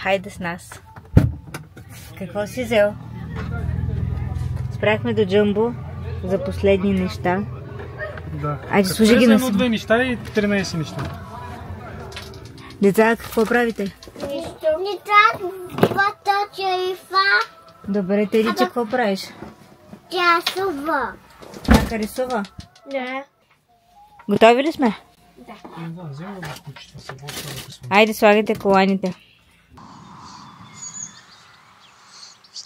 Хайде с нас. Какво си взел? Спряхме до Джъмбо за последни неща. Да. Айде, служи ги на само. 2 неща и 13 неща. Деца, какво правите? Нищо. Не трябва батача и фа. Добре, те Рича, какво правиш? Тя сува. Как рисува? Да. Готови ли сме? Да, взема да включите се. Айде, слагайте коланите.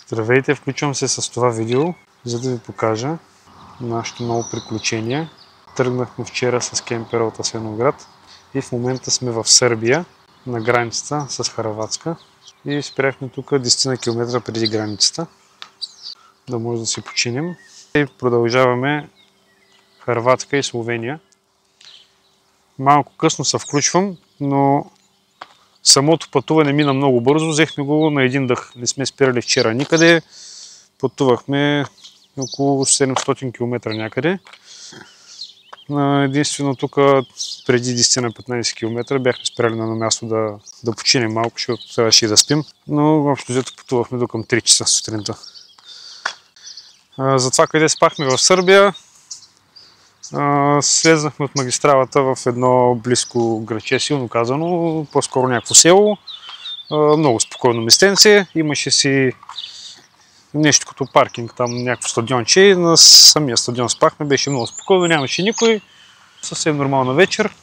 Здравейте, включвам се с това видео, за да ви покажа нашето ново приключение. Тръгнахме вчера с кемпера от Асеновград и в момента сме в Сърбия, на границата с Хърватска. И спряхме тук 10 на километра преди границата, да може да си починем. И продължаваме Хърватска и Словения. Малко късно се включвам, но самото пътуване мина много бързо. Взехме го на един дъх. Не сме спирали вчера никъде. Пътувахме около 700 км някъде. Единствено тук преди 10 на 15 км бяхме спирали на едно място да починем малко, защото трябваше и да спим. Но общо взето пътувахме до към 3 часа сутринта. За това къде спахме в Сърбия, слезнахме от магистралата в едно близко градче, силно казано, по-скоро някакво село. Много спокойно местенце. Имаше си нещо като паркинг, там някакво стадионче. На самия стадион спахме, беше много спокойно, нямаше никой. Съвсем нормална вечер.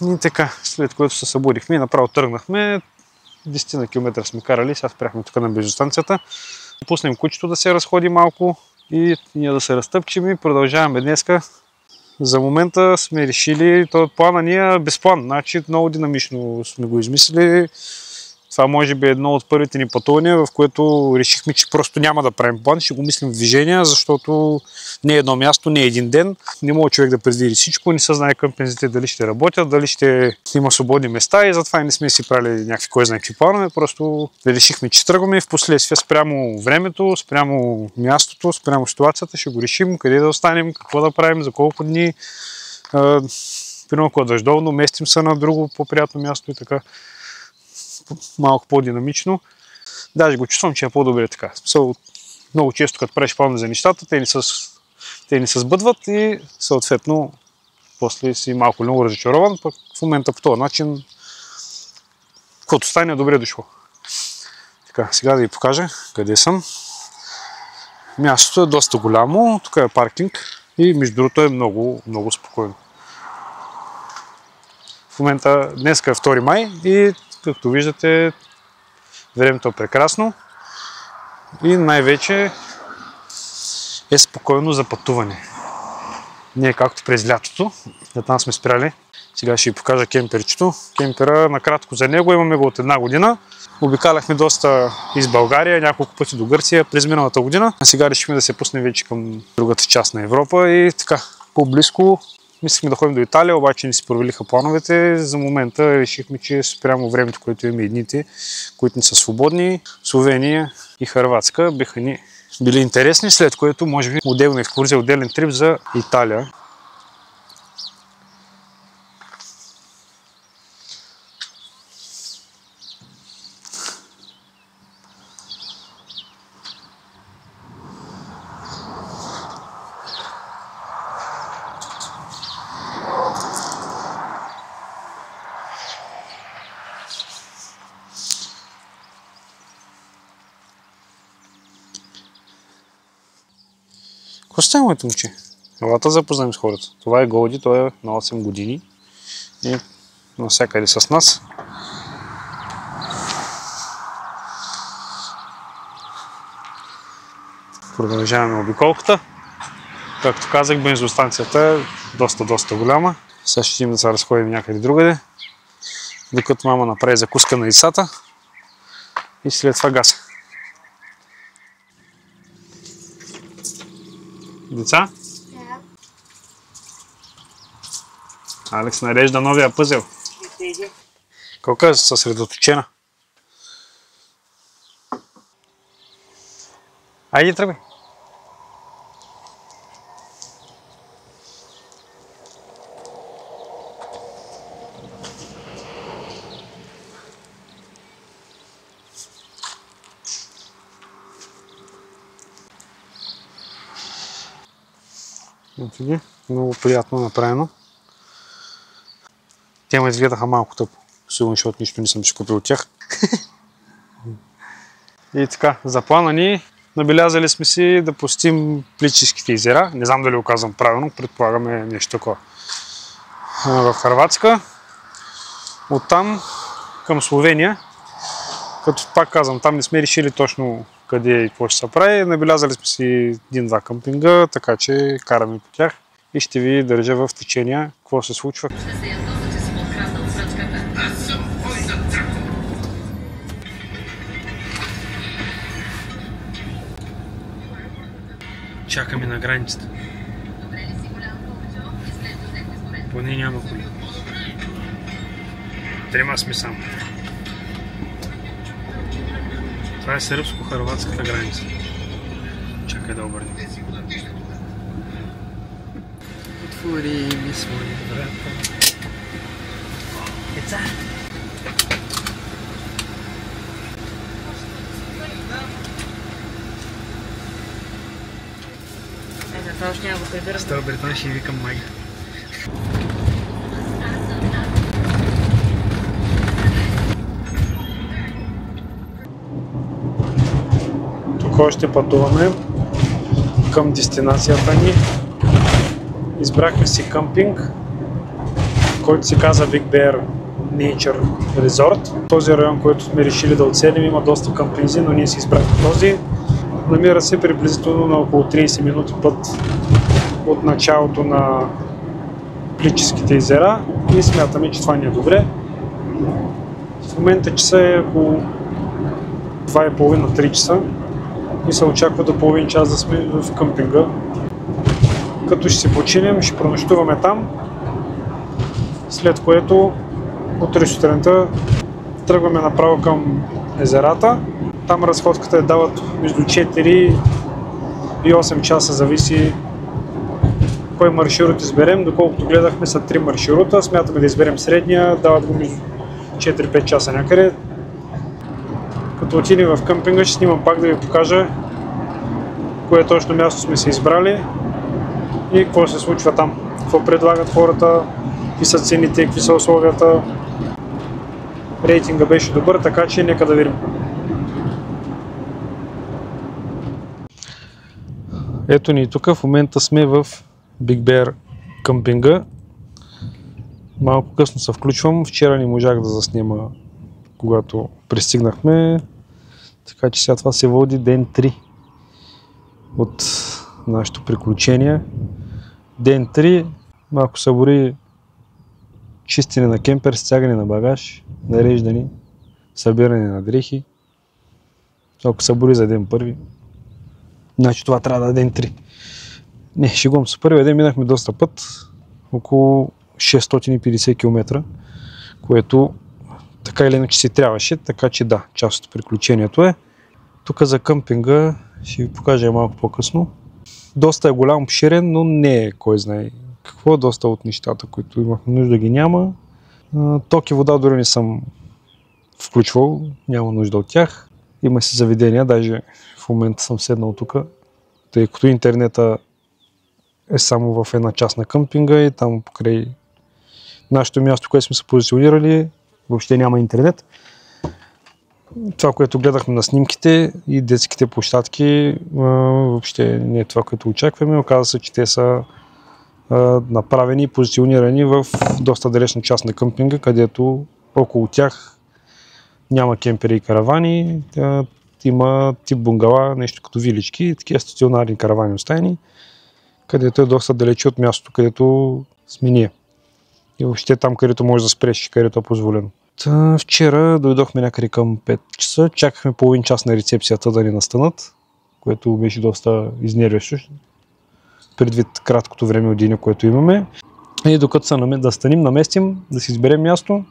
И така, след което се събудихме и направо тръгнахме. 10 на километра сме карали, сега спряхме тук на бензиностанцията. Пуснем кучето да се разходи малко и ние да се разтъпчим и продължаваме днеска. За момента сме решили, този плана ни е без план, значи много динамично сме го измислили. Това може би е едно от първите ни пътувания, в което решихме, че просто няма да правим план, ще го мислим в движения, защото не е едно място, не е един ден. Не може човек да предвиди всичко, не се знае къмпинзите дали ще работят, дали ще има свободни места и затова не сме си правили някакви кой знае какви планове. Просто решихме, че тръгваме и в последствие спрямо времето, спрямо мястото, спрямо ситуацията ще го решим, къде да останем, какво да правим, за колко дни. Примерно, ако е дъждовно, местим се на друго по-приятно място и така. Малко по-динамично. Даже го чувствам, че е по-добре така. Много често, като правиш планове за нещата, те не се сбъдват и съответно после си малко много разочарован, пък в момента по този начин каквото стане е добре дошло. Така, сега да ви покажа къде съм. Мястото е доста голямо, тук е паркинг и между другото е много, много спокойно. В момента днеска е 2 май и както виждате, времето е прекрасно и най-вече е спокойно за пътуване. Не е както през лятото, там сме спряли. Сега ще ви покажа кемперчето. Кемпера, накратко за него, имаме го от 1 година. Обикаляхме доста из България, няколко пъти до Гърция през миналата година. А сега решихме да се пуснем вече към другата част на Европа и така, по-близко. Мислихме да ходим до Италия, обаче не си провалиха плановете. За момента решихме, че спрямо времето, което имаме и дните, които не са свободни, Словения и Хърватска биха ни били интересни, след което може би отделна екскурзия, отделен трип за Италия. Какво става, моето момче? Елата запознаем с хората. Това е Голди, той е на 8 години и навсякъде с нас. Продължаваме обиколката. Както казах, бензиностанцията е доста голяма. Сега ще им да се разходим някъде другаде, докато мама направи закуска на децата и след това гаса. Деца? Да. Алекс нарежда новия пъзел. Колко е съсредоточена? Айде, тръгвай. Ето ги, много приятно направено. Те ме изгледаха малко тъпо, сигурно, защото нищо не съм си купил от тях. И така, за плана ни набелязали сме си да посетим Плитвичките езера. Не знам дали го казвам правилно, предполагаме нещо такова. В Хърватска. Оттам към Словения. Като пак казвам, там не сме решили точно къде и какво ще се прави. Набелязали сме си един-два къмпинга, така че караме по тях и ще ви държа в течение какво се случва. Чакаме на границата. Поне няма коли. Трима сме само. Това е сръбско-хърватската граница. Чакай да обърнем. Отвори ми своя врата. Деца! Това още няма го прибирам. Става британ ще викам майка. Тук още пътуваме към дестинацията ни. Избрахме си къмпинг, който се казва Big Bear Nature Resort. Този район, който сме решили да оценим, има доста къмпинзи, но ние си избрахме този. Намира се приблизително на около 30 минути път от началото на Плитвичките езера и смятаме, че това ни е добре. В момента часа е около 2:30-3 часа и се очаква до половин час да сме в къмпинга. Като ще се починем, ще пренощуваме там, след което утре сутринта тръгваме направо към езерата. Там разходката дават между 4 и 8 часа, зависи кой маршрут изберем. Доколкото гледахме са 3 маршрута, смятаме да изберем средния, дават го между 4-5 часа някъде. Като отидем в къмпинга, ще снимам пак да ви покажа кое точно място сме се избрали и какво се случва там, какво предлагат хората, какви са цените, какви са условията. Рейтинга беше добър, така че нека да видим. Ето ни тук, в момента сме в Big Bear къмпинга. Малко късно се включвам, вчера не можах да заснема, когато пристигнахме, така че сега това се води ден 3 от нашето приключение. Ден 3, малко събори чистене на кемпер, стягане на багаж, нареждане, събиране на дрехи. Малко събори за ден първи. Значи това трябва да е ден 3. Не, шегувам се. Първия ден минахме доста път, около 650 км, което така или иначе си трябваше, така че да, част от приключението е. Тук за къмпинга ще ви покажа малко по-късно. Доста е голям, обширен, но не е кой знае какво. Доста от нещата, които имахме нужда, ги няма. Ток и вода дори не съм включвал, няма нужда от тях. Има си заведения, даже в момента съм седнал тук, тъй като интернета е само в една част на къмпинга и там покрай нашето място, което сме се позиционирали, въобще няма интернет. Това, което гледахме на снимките и детските площадки, въобще не е това, което очакваме. Оказва се, че те са направени и позиционирани в доста далечна част на къмпинга, където около тях няма кемпери и каравани. Има тип бунгала, нещо като вилички, такива стационарни каравани оставени, където е доста далече от мястото, където сме ние. И въобще там, където може да спреш, където е позволено. Вчера дойдохме някъде към 5 часа, чакахме половин час на рецепцията да ни настанат, което беше доста изнервящо, предвид краткото време от деня, което имаме. И докато се да станим, наместим, да си изберем място.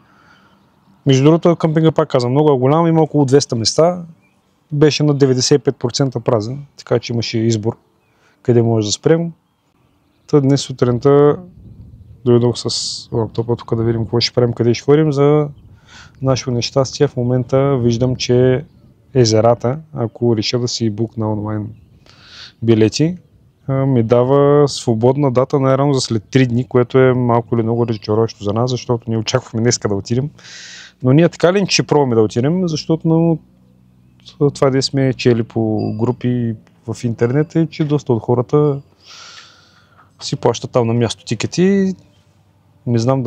Между другото, къмпинга, пак казвам, много е голям, има около 200 места. Беше на 95% празен, така че имаше избор къде може да спрем. Днес сутринта дойдох с лаптопа тук да видим какво ще правим, къде ще ходим. За нашето нещастие в момента виждам, че езерата, ако реша да си букна онлайн билети, ми дава свободна дата най-рано за след 3 дни, което е малко или много разочароващо за нас, защото ние очаквахме днеска да отидем. Но ние така ли ще пробваме да отидем, защото това да сме чели по групи в интернет е, че доста от хората си плащат там на място тикети. Не знам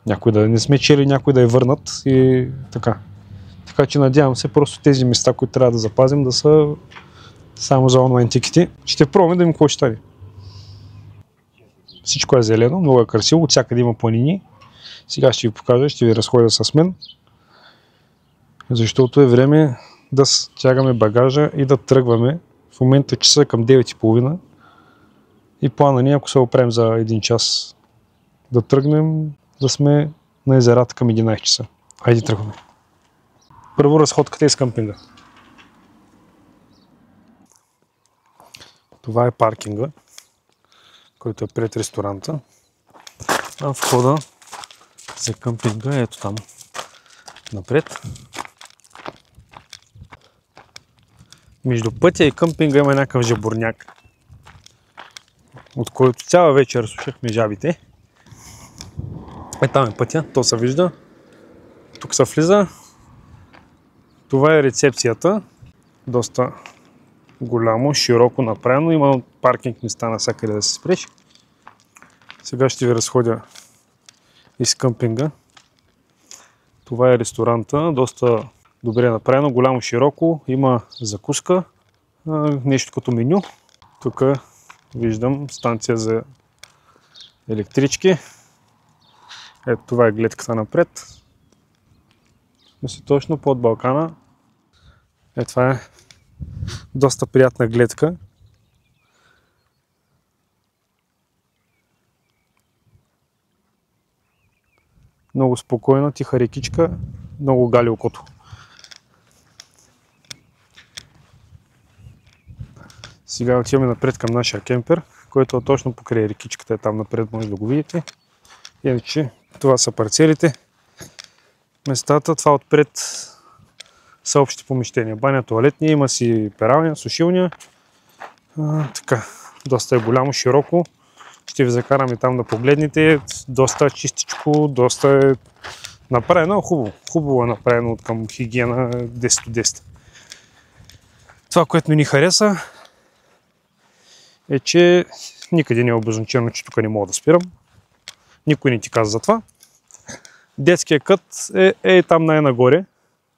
някой да не сме чели, някой да я върнат и така. Така че надявам се просто тези места, които трябва да запазим, да са само за онлайн тикети. Ще пробваме да им какво ще стане. Всичко е зелено, много е красиво, от всякъде има планини. Сега ще ви покажа, ще ви разходя с мен, защото е време да стягаме багажа и да тръгваме. В момента часа е към 9:30 и плана ни, ако се оправим за 1 час да тръгнем, да сме на езерата към 11 часа. Хайде тръгваме. Първо разходката из къмпинга. Това е паркинга, който е пред ресторанта. А входа за къмпинга е ето там напред. Между пътя и къмпинга има някакъв жабурняк, от който цяла вечер слушахме жабите. Там е пътя, то се вижда. Тук се влиза. Това е рецепцията. Доста голямо, широко направено. Има паркинг места навсякъде да се спреш. Сега ще ви разходя из къмпинга. Това е ресторанта. Доста добре направено, голямо, широко. Има закуска. Нещо като меню. Тук виждам станция за електрички. Ето това е гледката напред. Мисля точно под балкана. Това е доста приятна гледка. Много спокойна, тиха рекичка, много гали окото. Сега отиваме напред към нашия кемпер, който е точно покрай рекичката, е там напред, може да го видите. Иначе това са парцелите, местата, това отпред са общи помещения. Баня, туалетния, има си пералня, сушилня. Така, доста е голямо, широко. Ще ви закараме там да погледнете. Доста чистичко, доста е направено, хубаво. Хубаво е направено от към хигиена 10 от 10. Това, което ми ни хареса, е, че никъде не е обозначено, че тук не мога да спирам. Никой не ти каза за това. Детският кът е там най-нагоре,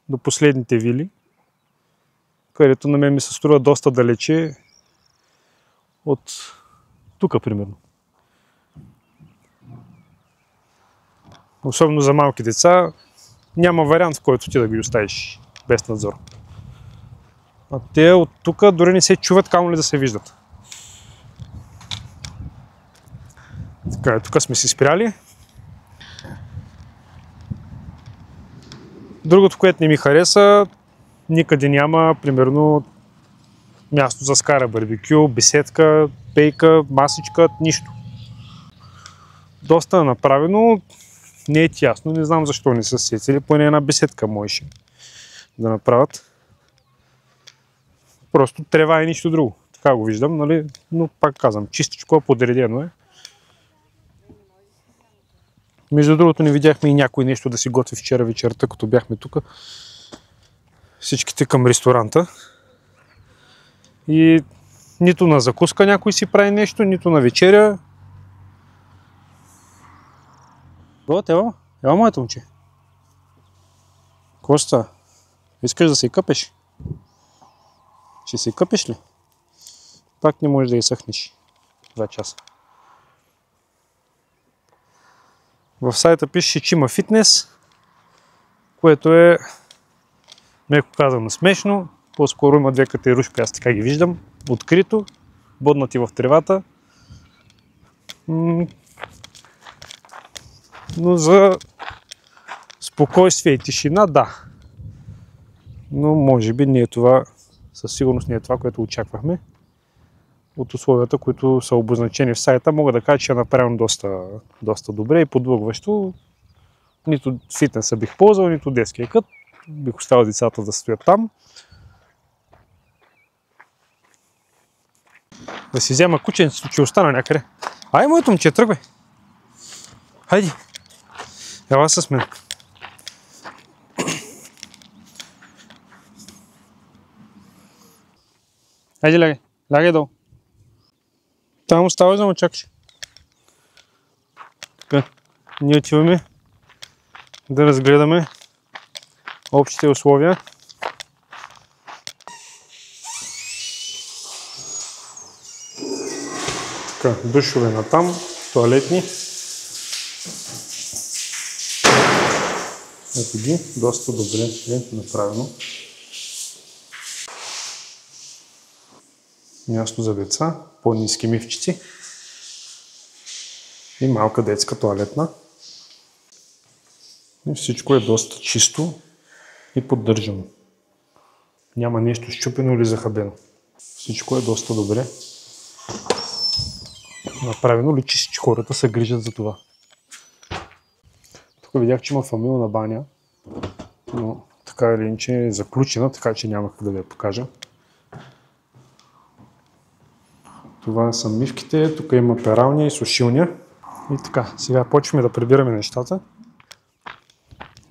до последните вили, където на мен ми се струва доста далече от тук, примерно. Особено за малки деца, няма вариант, в който ти да ги оставиш без надзор. А те от тук дори не се чуват, камо ли да се виждат. Така, тук сме си спряли. Другото, което не ми хареса, никъде няма, примерно, място за скара барбекю, беседка, пейка, масичка, нищо. Доста направено, не е тясно, не знам защо не са сетили, поне една беседка можеше да направят. Просто трева и нищо друго, така го виждам, нали? Но пак казвам, чистичко, подредено е. Между другото не видяхме и някой нещо да си готви вчера вечерта, като бяхме тук. Всичките към ресторанта. И нито на закуска някой си прави нещо, нито на вечеря. Ева, моето момче. Коста, искаш да се къпеш? Ще се къпеш ли? Пак не можеш да изсъхнеш 2 часа. В сайта пише, че има фитнес, което е, меко казано, смешно. По-скоро има 2 катерушки, аз така ги виждам, открито, боднати в тревата. Но за спокойствие и тишина, да. Но може би не е това, със сигурност не е това, което очаквахме. От условията, които са обозначени в сайта, мога да кажа, че е направено доста добре и подлъгващо. Нито фитнеса бих ползвал, нито детския кът. Бих оставил децата да стоят там. Да си взема кученцето, че остана някъде. Ай, моето момче, тръгвай. Хайди. Ела с мен. Хайди, лягай. Лягай долу. Там оставай да ме чакаш. Така, ние отиваме да разгледаме общите условия. Така, душове натам, тоалетни. Ето ги, доста добре направено. Място за деца, по-ниски мивчици и малка детска тоалетна. И всичко е доста чисто и поддържано. Няма нещо счупено или захабено. Всичко е доста добре направено, личи си, че хората се грижат за това. Тук видях, че има фамилна баня, но така или иначе е заключена, така че няма как да ви я покажа. Това са мивките, тук има пералня и сушилня. И така, сега почваме да прибираме нещата.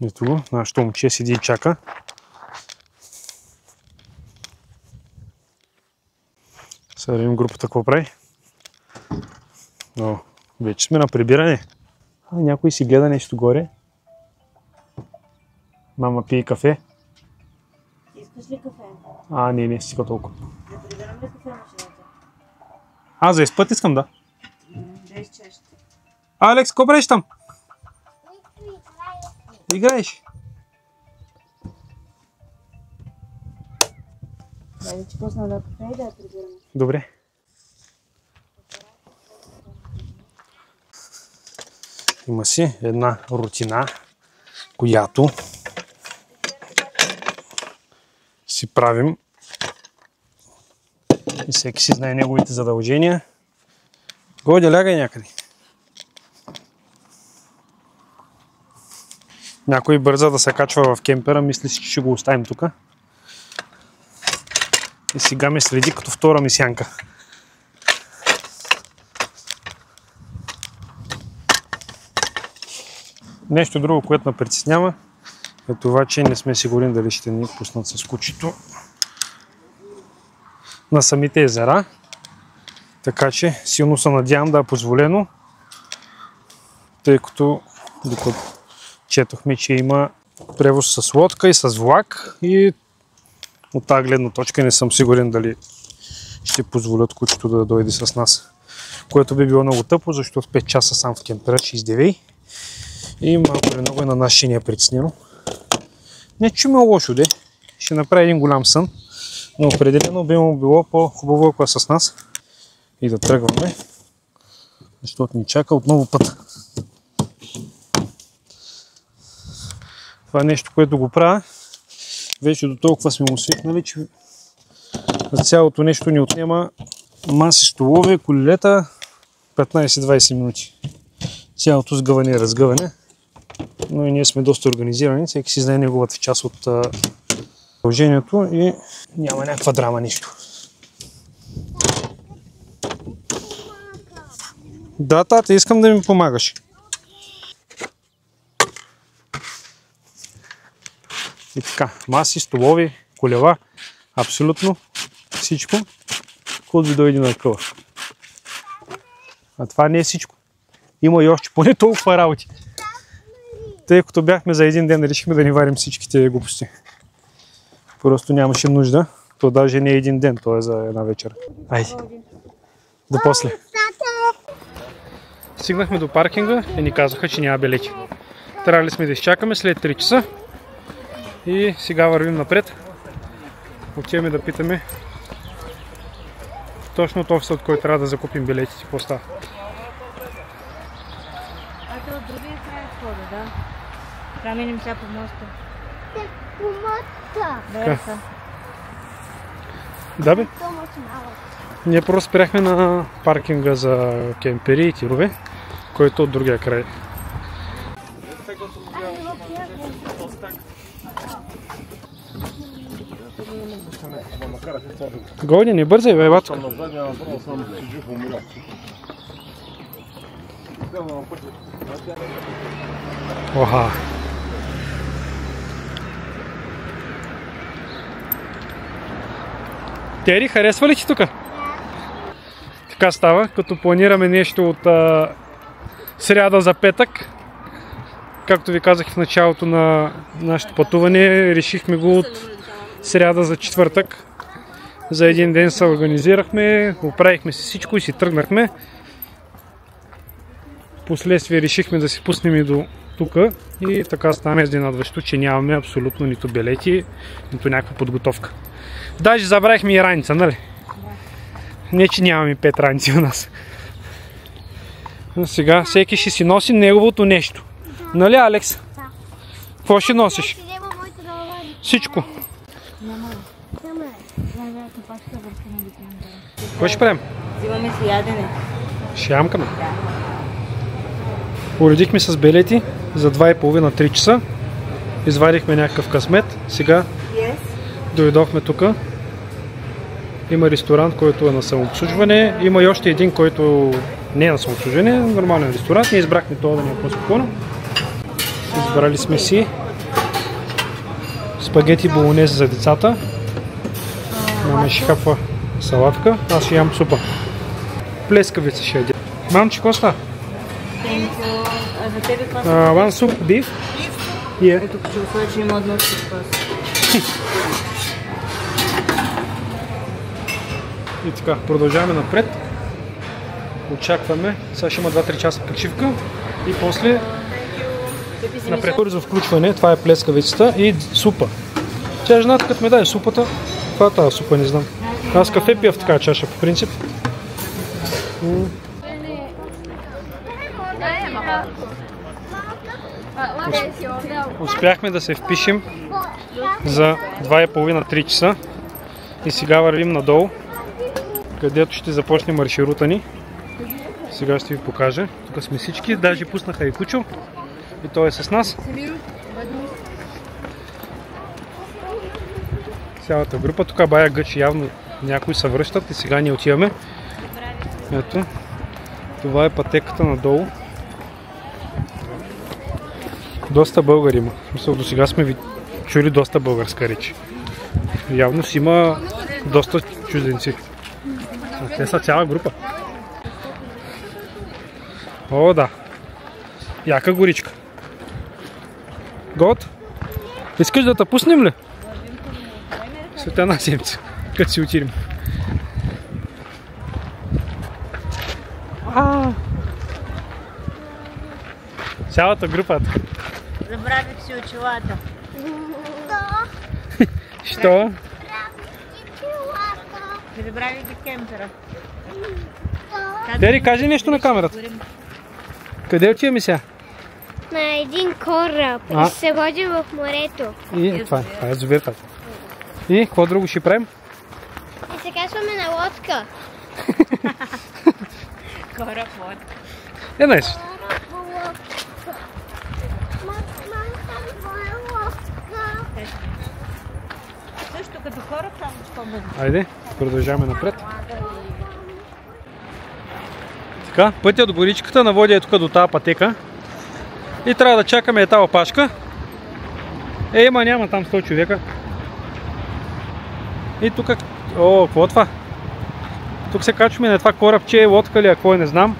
Ето го, нашето момче седи и чака. Сега видим групата какво прави. Но вече сме на прибиране. Някой си гледа нещо горе. Мама пие кафе. Искаш ли кафе? Не, стига толкова. Да прибирам ли кафе машината? За изпът искам, да. Да изчеш. Алекс, какво правиш там? Играеш? Дай да ти пусна да кафе и да я прибираме. Добре. Има си една рутина, която си правим и всеки си знае неговите задължения. Годи, лягай някъде. Някой бърза да се качва в кемпера, мисли си, че ще го оставим тук. И сега ме следи като втора ми сянка. Нещо друго, което ме притеснява, е това, че не сме сигурни дали ще ни пуснат с кучето на самите езера. Така че силно се надявам да е позволено, тъй като докато четохме, че има превоз с лодка и с влак и от тази гледна точка не съм сигурен дали ще позволят кучето да дойде с нас. Което би било много тъпо, защото 5 часа сам в кемпера ще издевей. И малко или много на нас ще ни е притеснено. Не че ме лошо, де. Ще направи един голям сън. Но определено би му било по-хубаво, ако е с нас. И да тръгваме. Защото ни чака отново път. Това е нещо, което го правя. Вече до толкова сме му свикнали, че за цялото нещо ни отнема маси, столове, колелета, 15-20 минути. Цялото сгъване и разгъване. Но и ние сме доста организирани, всеки си знае неговата част от положението и няма някаква драма нищо. Да, тата, искам да ми помагаш. И така, маси, столови, колела, абсолютно всичко, което ви дойде на къла. А това не е всичко. Има и още поне толкова работи. Тъй като бяхме за един ден, решихме да ни варим всичките глупости. Просто нямаше нужда. То даже не е един ден, то е за една вечер. Айде. До после. Стигнахме до паркинга и ни казаха, че няма билети. Трябвали сме да изчакаме след 3 часа. И сега вървим напред. Отиваме да питаме точно от офиса, от който трябва да закупим билетите. Какво става? От другия край е входа, да. Трябва минем сега по моста. По моста. Добре са. Да бе. Ние просто спряхме на паркинга за кемпери и тирове, който е от другия край. Гони, не бързай, бе, батко. Оха. Тери, харесва ли ти тук? Така става, като планираме нещо от сряда за петък. Както ви казах в началото на нашето пътуване, решихме го от сряда за четвъртък. За един ден се организирахме, оправихме си всичко и си тръгнахме. Последствие решихме да си пуснем и до тук и така стана изненадващо, че нямаме абсолютно нито билети, нито някаква подготовка. Даже забравихме и раница, нали? Не, че нямаме 5 раници у нас. Но сега всеки ще си носи неговото нещо. Нали, Алекс? Какво ще носиш? Всичко. Какво ще правим? Взимаме си ядене. Ще ямкаме. Уредихме с билети за 2,5-3 часа. Извадихме някакъв късмет. Сега дойдохме тук. Има ресторант, който е на самообслужване. Има и още един, който не е на самообслужване. Нормален ресторант. Ние избрахме това да ни е по-спокойно. Избрали сме си спагети болонез за децата. Мама ще хапва салатка. Аз ще ям супа. Плескавица ще яде. Мамче, какво става? За тебе това са? One soup beef. Ето като условие, че има едно спас. И така, продължаваме напред. Очакваме. Сега ще има 2-3 часа почивка. И после напред. Бързо включване. Това е плескавицата и супа. Тя жената като ме даде супата. Това е тази супа, не знам. Аз кафе пия в така чаша по принцип. Успяхме да се впишем за 2,5-3 часа и сега вървим надолу, където ще започне маршрута ни. Сега ще ви покажа. Тук сме всички, даже пуснаха и Кучо и той е с нас. Цялата група. Тук бая гъчи, явно някои се връщат и сега ние отиваме. Ето, това е пътеката надолу. Доста българи има. Мисля, до сега сме ви чули доста българска реч. Явно си има доста чужденци. Те са цяла група. О, да. Яка горичка. Гот? Искаш да те пуснем ли? След една седмица, като си отидем. Цялата група. Забравих си очилата. Що? Забравих ги кемпера. Тери, кажи нещо на камерата. Къде отиваме сега? На един кораб и се водим в морето. И това е язовирта. И какво друго ще правим? И се качваме на лодка. Кораб лодка. Е, нещо. Също като кораб, само че по-бързо. Айде, продължаваме напред. Така, пътя до горичката наводи е тук до тази пътека. И трябва да чакаме тази опашка. Няма там 100 човека. И тук... О, какво е това? Тук се качваме на това корабче, лодка ли, какво е, не знам.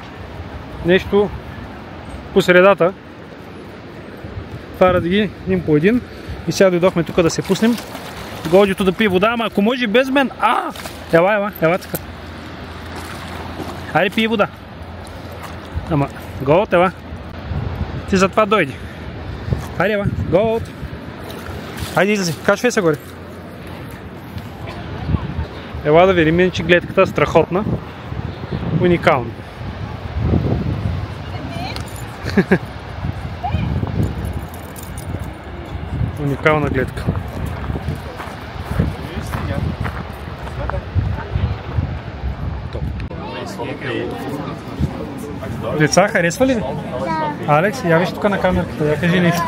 Нещо по средата. Фара да ги един по един. И сега дойдохме тук да се пуснем. Годито да пие вода, ама ако може без мен. Ела така. Хайде пие вода. Ама, Голд, ела. Ти затова дойди. Хайде, ела, Голд. Хайде, излези, качвай се горе. Ела да видим, че гледката е страхотна. Уникална. Уникална гледка. Деца, харесва ли ви? Да. Алекс, я виж тук на камерата, я кажи нещо.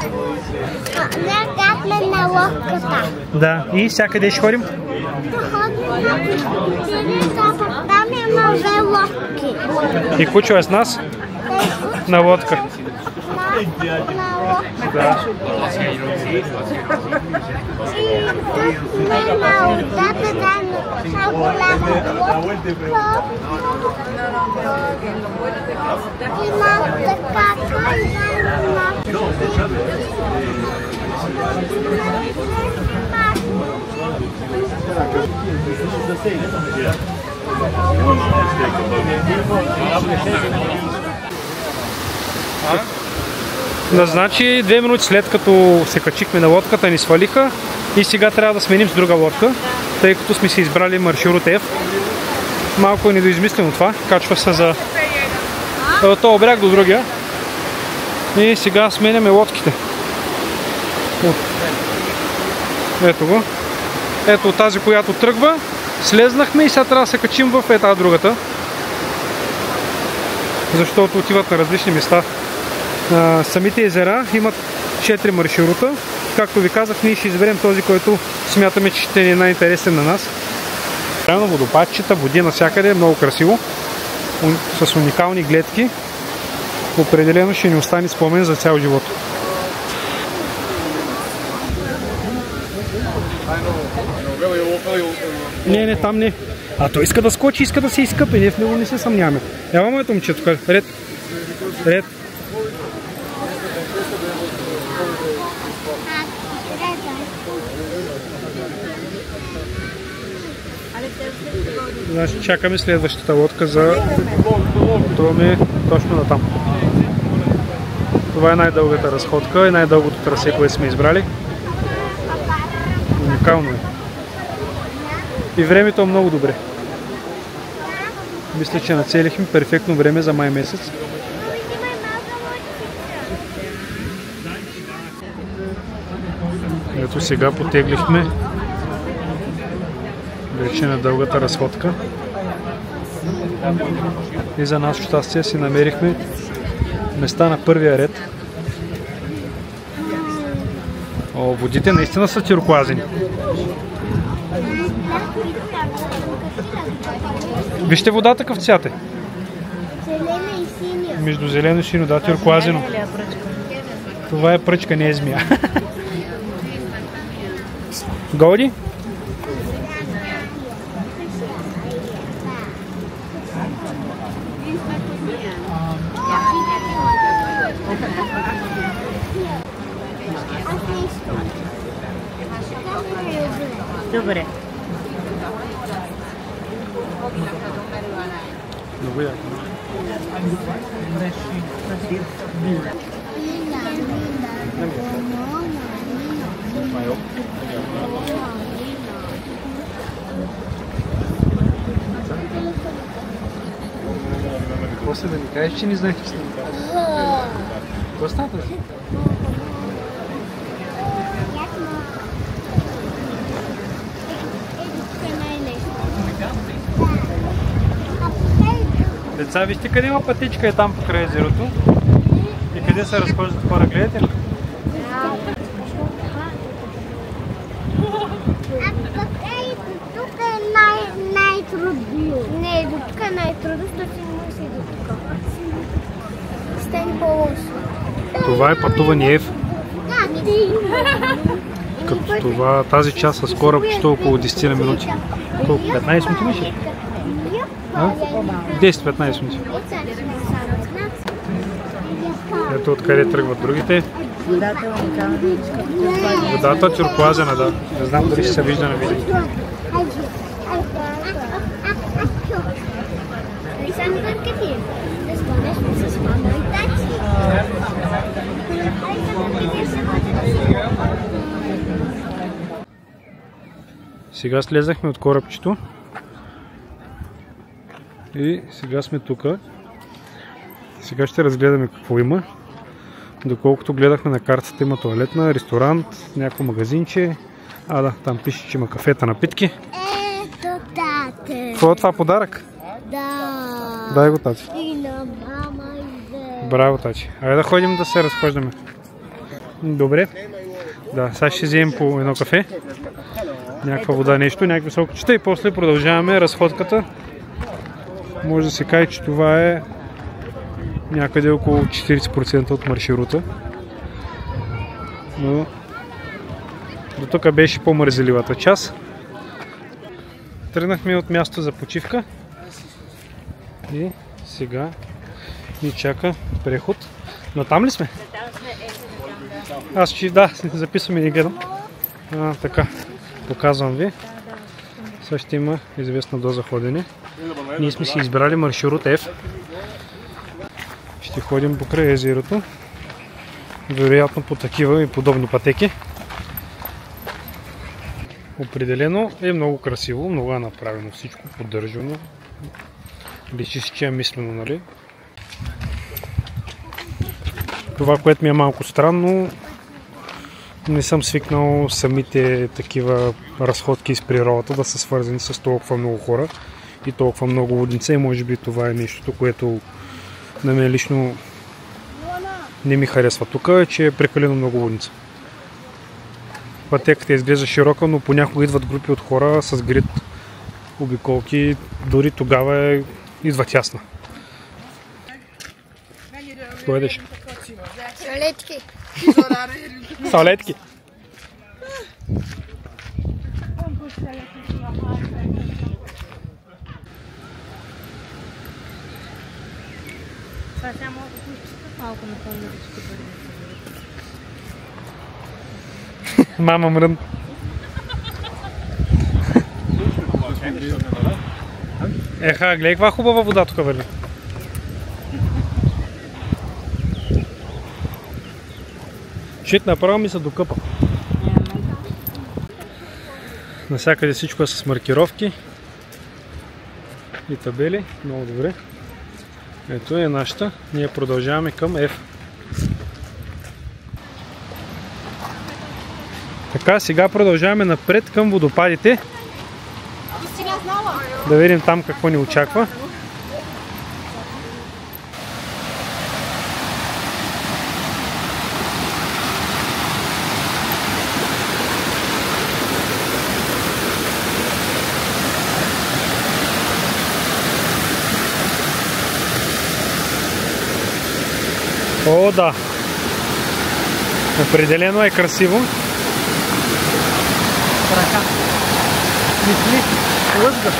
Как ме на лодката. Да, и всякъде ще ходим? Да ходим на директора, там има две лодки. И Кучо е с нас? На лодка. На лодка. Да. И тук има отдата на голяма лодка. Има така Значи 2 минути след като се качихме на лодката ни свалиха и сега трябва да сменим с друга лодка, тъй като сме си избрали маршрут F. Малко е недоизмислено това, качва се за от този бряг до другия и сега сменяме лодките. Ето го. Ето тази, която тръгва, слезнахме и сега трябва да се качим в тази другата, защото отиват на различни места. Самите езера имат 4 маршрута. Както ви казах, ние ще изберем този, който смятаме, че ще е най-интересен на нас. Правилно водопадчета, води навсякъде, много красиво, с уникални гледки. Определено ще ни остане спомен за цял живот. Не, там не. А той иска да скочи, иска да се изкъпе. Ние в него не се съмняваме. Ева, моето момчето, ред. Ред. Значи чакаме следващата лодка за отиваме точно на там. Това е най-дългата разходка и най-дългото трасе, което сме избрали. Уникално е. И времето е много добре. Мисля, че нацелихме перфектно време за май месец. Ето сега потеглихме вече на дългата разходка. И за нас щастие си намерихме места на първия ред. О, водите наистина са тюркоазени. Вижте водата какъв цвят е. Зелено и синьо. Между зелено и синьо, да, тюркоазено. Това е пръчка, не е змия. Годи? Добре. Много яко. После да ми кажеш, че не знаеш, че сте ми кажеш. Какво става? Деца, вижте къде има пътичка, е там покрай езерото. И къде се разхождат хора, гледате ли? Тук е най-трудно. Не, до тук е най-трудно, защото си мисли до тук. Стане по-лошо. Това е пътуване F. Да, Като това, тази част с кораб ще около 10 минути. Колко? 15 минути имаше? 10-15 минути. Ето откъде тръгват другите. Водата е уникална. Водата е тюркоазена, да. Не знам дали ще се вижда на видео. Сега слезахме от корабчето и сега сме тук. Сега ще разгледаме какво има. Доколкото гледахме на картата, има тоалетна, ресторант, някакво магазинче. А да, там пише, че има кафета, напитки. Ето тате. Какво е това, подарък? Да. Дай го, тати. И на мама и за... Браво, тати. Айде да ходим да се разхождаме. Добре. Да, сега ще вземем по едно кафе. Някаква вода, нещо, някакви сокчета и после продължаваме разходката. Може да се каже, че това е някъде около 40% от маршрута. Но до тук беше по-мързеливата част. Тръгнахме от място за почивка и сега ни чака преход. Но там ли сме? Аз ще записвам и не гледам. Така, показвам ви. Сега ще има известна доза ходене. Ние сме си избрали маршрут F. Ще ходим покрай езерото. Вероятно по такива и подобни пътеки. Определено е много красиво, много е направено всичко, поддържано. Личи си, че е мислено, нали? Това, което ми е малко странно, не съм свикнал самите такива разходки с природата да са свързани с толкова много хора и толкова много водница и може би това е нещото, което на мен лично не ми харесва тук, че е прекалено много водница. Пътеката изглежда широка, но понякога идват групи от хора с грид обиколки, дори тогава идва тясна. Какво едеш? Салетки. Салетки? Това само малко на по-мързички бъде. Мама мрън. Еха, гледай каква хубава вода тук върви. Чит направо ми се докъпа. Насякъде всичко е с маркировки и табели. Много добре. Ето е нашата. Ние продължаваме към F. Така, сега продължаваме напред към водопадите. Да видим там какво ни очаква. О, да! Определено е красиво. Ръка. Мисли, лъзга.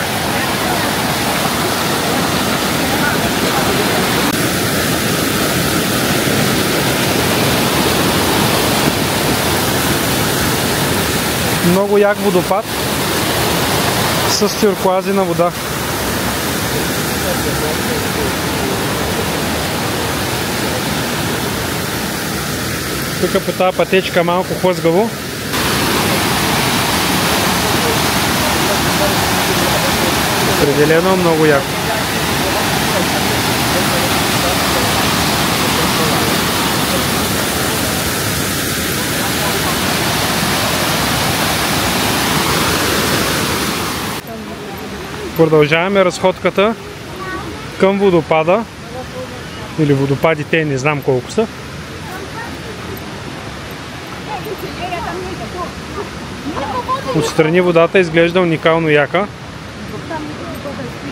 Много як водопад с тюркоазина вода. Тук по тази пътечка малко хлъзгаво. Определено много яко. Продължаваме разходката към водопада или водопадите, не знам колко са. Отстрани водата изглежда уникално яка.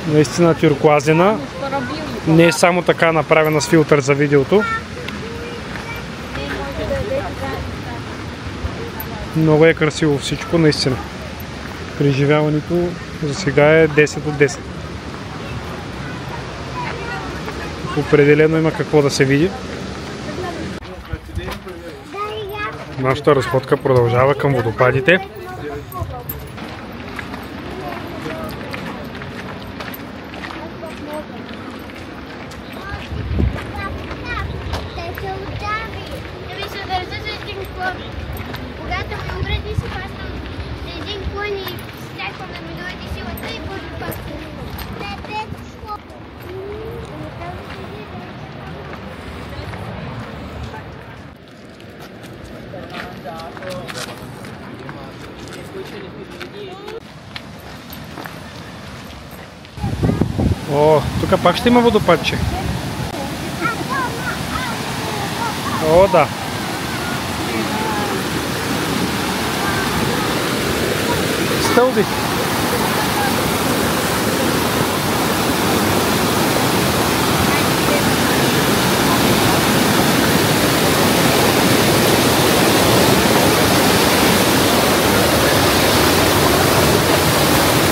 Наистина тюркоазена. Не е само така направена с филтър за видеото. Много е красиво всичко, наистина. Преживяването за сега е 10 от 10. Определено има какво да се види. Нашата разходка продължава към водопадите. О, тук пак ще има водопадче. О, да. стълби.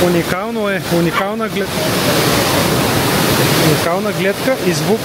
Уникално е, уникална гледка и звук.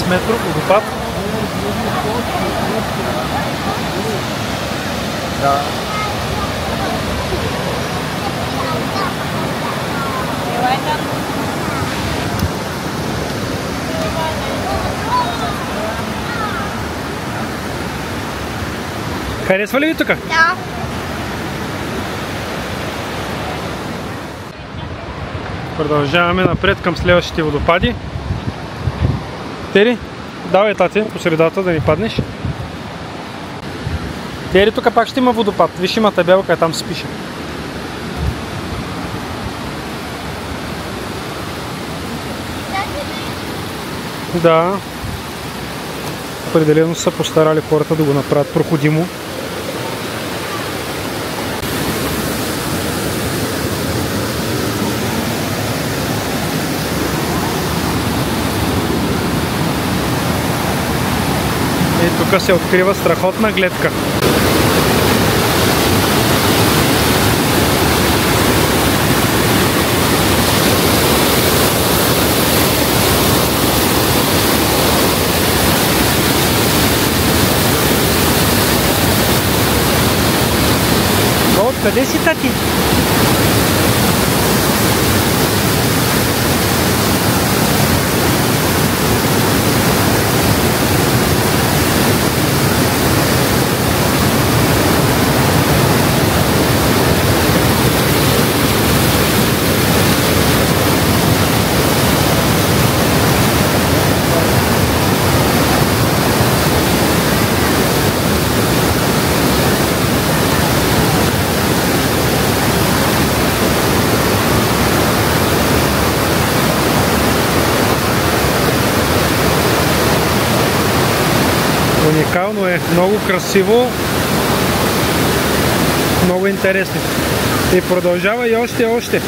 Метров водопад. Да. Харесва ли ви тук? Да. Продължаваме напред към следващите водопади. Тери, давай тати по средата да ни паднеш. Тери, тук пак ще има водопад. Виж, има табелка, там се пише. Да. Определено са постарали хората да го направят проходимо. И тук се открива страхотна гледка. Откъде си, тати? Уникално е, много красиво, много интересно. И продължава и още.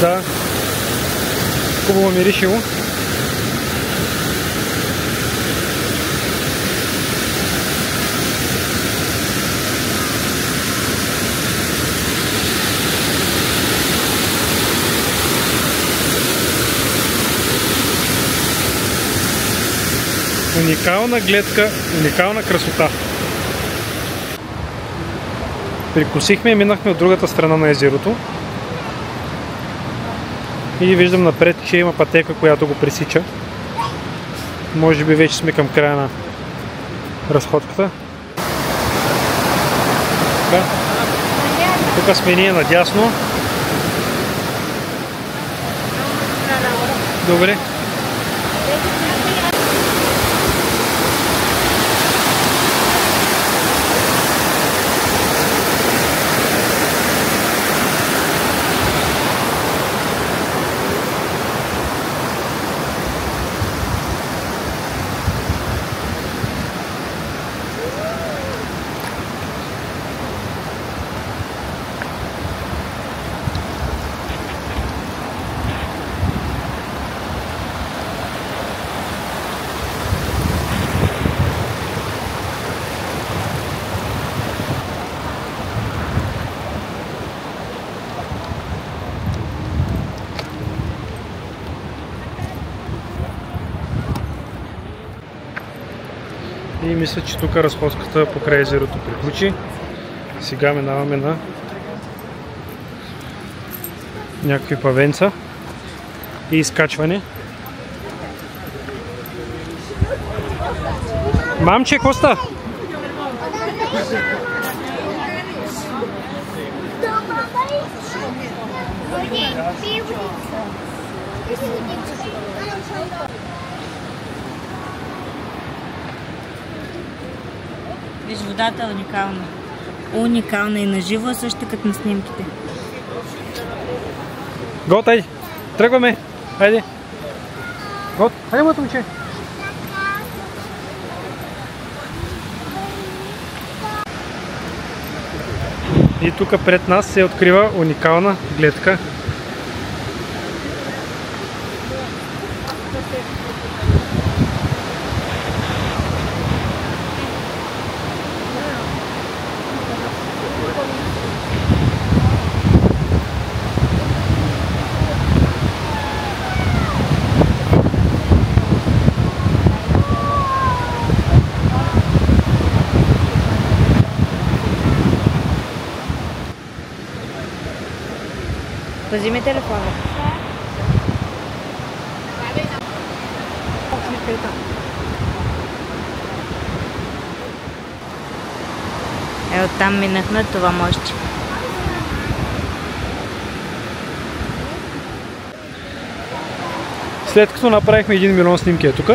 Да, хубаво миришило. Уникална гледка, уникална красота. Прикосихме и минахме от другата страна на езерото. И виждам напред, че има пътека, която го пресича. Може би вече сме към края на разходката. Тук сме ние надясно. Добре. И мисля, че тук разходката покрай езерото приключи. Сега минаваме на някакви павенца и изкачване. Мамче, какво ста? Виж, водата е уникална. Уникална и наживо, също като на снимките. Гот, айде! Тръгваме! Айде! Гот, айде, моето момче! И тук пред нас се открива уникална гледка. Пази ми телефона. Оттам минахме това мостче. След като направихме 1 милион снимки тук,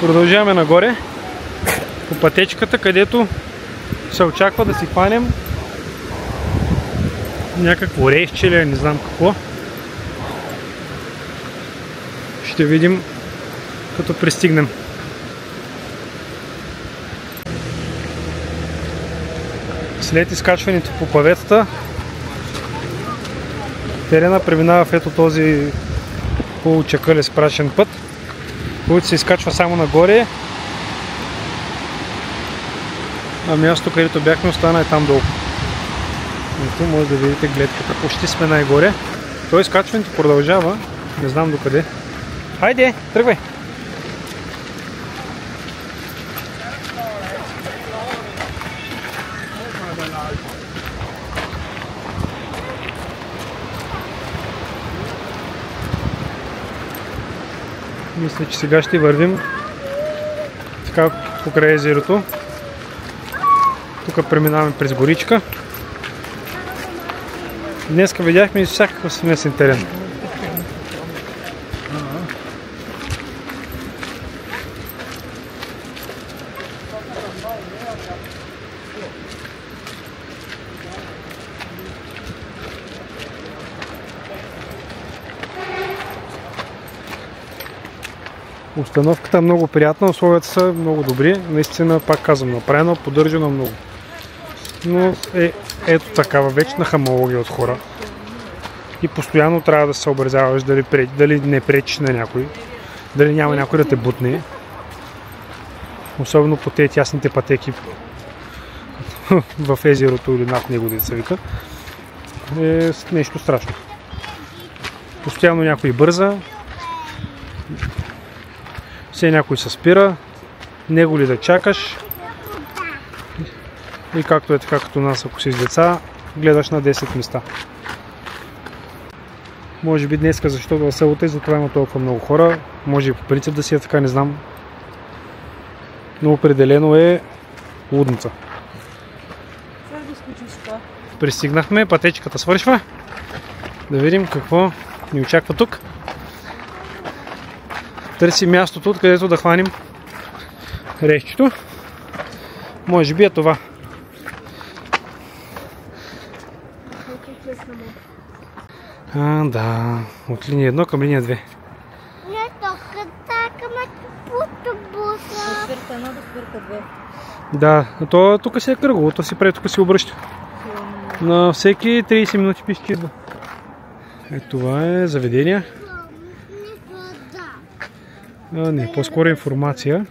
продължаваме нагоре по пътечката, където се очаква да си хванем някакво рейсче или не знам какво. Ще видим като пристигнем. След изкачването по паветата, терена преминава в ето този получакълест прашен път, който се изкачва само нагоре, а място, където бяхме, остана е там долу. Ето може да видите гледката, почти сме най-горе. То изкачването продължава, не знам докъде. Хайде, тръгвай! Мисля, че сега ще вървим така покрай езерото. Тук преминаваме през горичка. Днеска видяхме всякакъв смесен терен. Установката е много приятна, условията са много добри. Наистина, пак казвам, направено, поддържано много. Но ето такава вечна хамология от хора. И постоянно трябва да се съобразяваш дали не пречиш на някой, дали няма някой да те бутне. Особено по тези тясните пътеки в езерото или над него, да се вика. Е нещо страшно. Постоянно някой бърза, все някой се спира, него ли да чакаш. И както е така, като нас, ако си с деца, гледаш на 10 места. Може би днеска, защото в селото и затова има толкова много хора. Може и по принцип да си е така, не знам. Но определено е лудница. Пристигнахме, пътечката свършва. Да видим какво ни очаква тук. Търсим мястото, откъдето да хванем речето. Може би е това. Да, от линия 1 към линия 2. Спирка 1 до спирка 2. Да, то тук си е кръгово, то си прави, тук си обръща. На всеки 30 минути пише, че идва. Това е заведение. Не, по-скоро информация.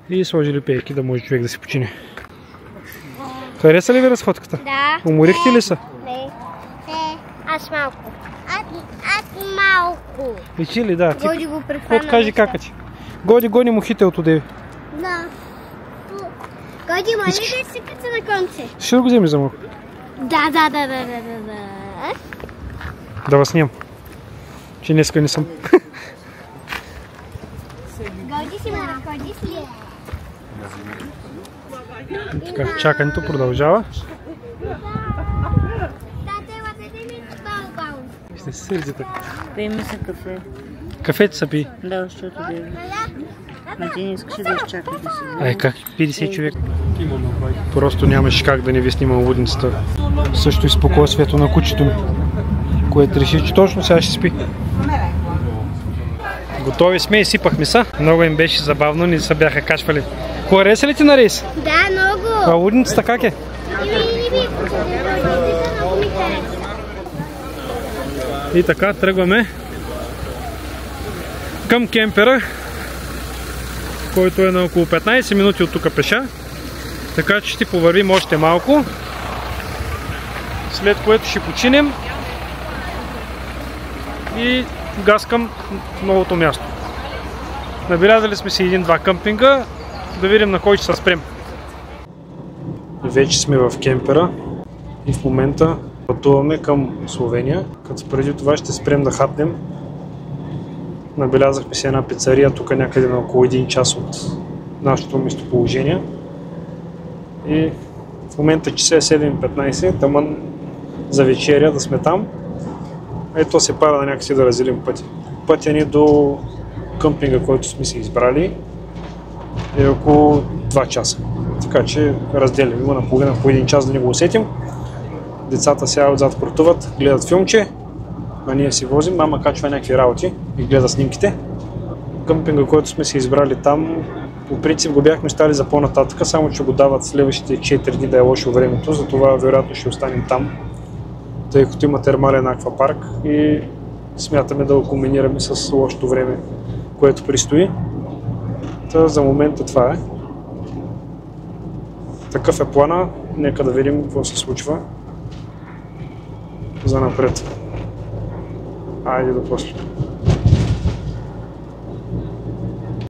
И сложили пейки, да може човек да си почине. Хареса ли ви разходката? Да. Уморихте ли са? Не. Аз малко. Аз малко. Вече ли, да. Годи го прехвана. Откажи кака ти. Годи гони мухите от одеви. Да. Годи, моля да си каца на конце. Ще го вземеш за малко. Да. Да вас снимам. Че днеска не съм. Годи си, мара, годи си. Така, чакането продължава. Ще се сърдите. Пей ми се кафе. Кафето са пи. Да, защото да е. А ти не искаш да изчакаш да си. Ай, как 50 човек. Просто нямаше как да не ви снимам лудницата. Също и спокойствието на кучето ми, което реши, че точно сега ще спи. Готови сме и сипахме са. Много им беше забавно, ни се бяха качвали. Хареса ли ти на рейс? Да, много. А лудницата как е? И така, тръгваме към кемпера, който е на около 15 минути от тук пеша. Така че ще повървим още малко, след което ще починем и газ към новото място. Набелязали сме си един-два къмпинга, да видим на кой ще се спрем. Вече сме в кемпера и в момента пътуваме към Словения, като преди това ще спрем да хапнем. Набелязахме си една пицария, тук някъде на около 1 час от нашето местоположение. И в момента часа е 7:15, тъмън за вечеря да сме там. Ето се пара да някакси да разделим пътя. Пътя ни до къмпинга, който сме си избрали, е около 2 часа. Така че разделим. Има наполовина по 1 час да не го усетим. Децата сега отзад портуват, гледат филмче, а ние си возим. Мама качва някакви работи и гледа снимките. Къмпинга, който сме си избрали там, по принцип го бяхме стали за по-нататъка, само че го дават следващите 4 дни да е лошо времето, затова вероятно ще останем там, тъй като има термален аквапарк и смятаме да го комбинираме с лошото време, което предстои. Та за момента това е. Такъв е плана, нека да видим какво се случва за напред. Айде до после.